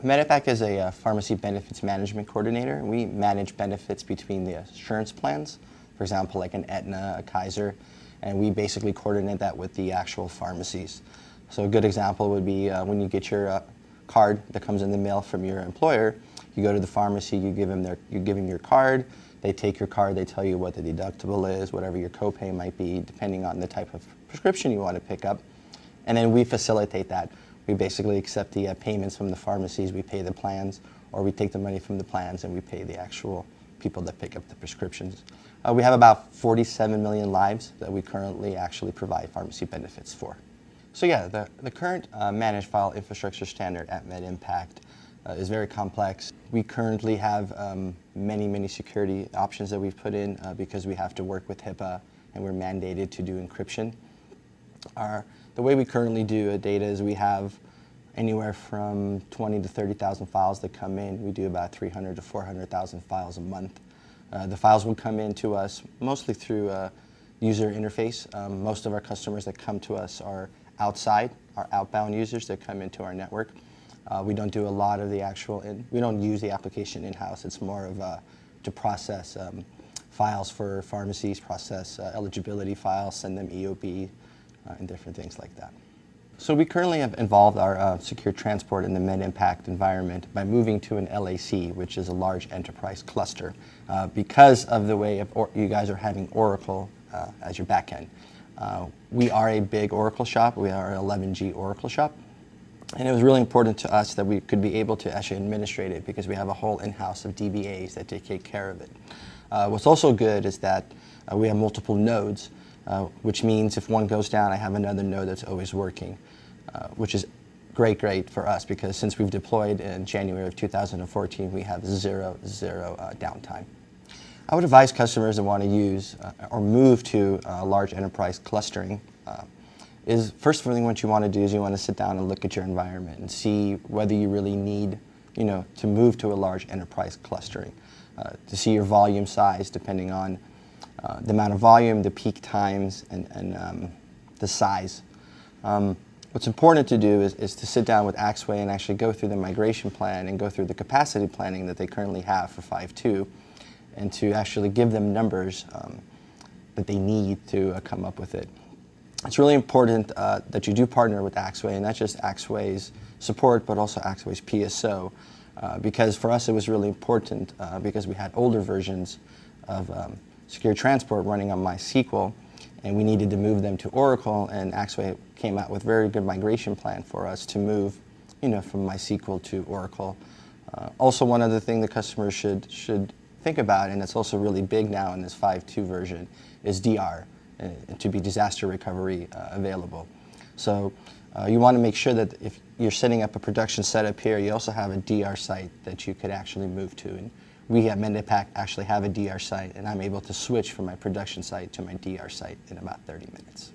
MedImpact is a pharmacy benefits management coordinator. We manage benefits between the insurance plans, for example, like an Aetna, a Kaiser, and we basically coordinate that with the actual pharmacies. So a good example would be when you get your card that comes in the mail from your employer, you go to the pharmacy, you give them your card, they take your card, they tell you what the deductible is, whatever your copay might be, depending on the type of prescription you want to pick up, and then we facilitate that. We basically accept the payments from the pharmacies, we pay the plans, or we take the money from the plans and we pay the actual people that pick up the prescriptions. We have about 47 million lives that we currently actually provide pharmacy benefits for. So yeah, the current managed file infrastructure standard at MedImpact is very complex. We currently have many security options that we've put in because we have to work with HIPAA and we're mandated to do encryption. The way we currently do data is we have anywhere from 20 to 30,000 files that come in. We do about 300 to 400,000 files a month. The files will come in to us mostly through user interface. Most of our customers that come to us are outbound users that come into our network. We don't do a lot of the we don't use the application in-house. It's more of to process files for pharmacies, process eligibility files, send them EOB, and different things like that. So we currently have involved our SecureTransport in the MedImpact environment by moving to an LAC, which is a large enterprise cluster, because of the way you guys are having Oracle as your backend. We are a big Oracle shop. We are an 11G Oracle shop. And it was really important to us that we could be able to actually administrate it because we have a whole in-house of DBAs that take care of it. What's also good is that we have multiple nodes, which means if one goes down, I have another node that's always working, which is great for us because since we've deployed in January of 2014, we have zero downtime. I would advise customers that want to use or move to large enterprise clustering is first thing what you want to do is you want to sit down and look at your environment and see whether you really need to move to a large enterprise clustering, to see your volume size depending on the amount of volume, the peak times, and the size. What's important to do is to sit down with Axway and actually go through the migration plan and go through the capacity planning that they currently have for 5.2 and to actually give them numbers that they need to come up with it. It's really important that you do partner with Axway, and not just Axway's support, but also Axway's PSO, because for us it was really important because we had older versions of SecureTransport running on MySQL, and we needed to move them to Oracle, and Axway came out with a very good migration plan for us to move from MySQL to Oracle. Also, one other thing the customers should think about, and it's also really big now in this 5.2 version, is DR, and to be disaster recovery available. So you want to make sure that if you're setting up a production setup here, you also have a DR site that you could actually move to. And we at MedImpact actually have a DR site, and I'm able to switch from my production site to my DR site in about 30 minutes.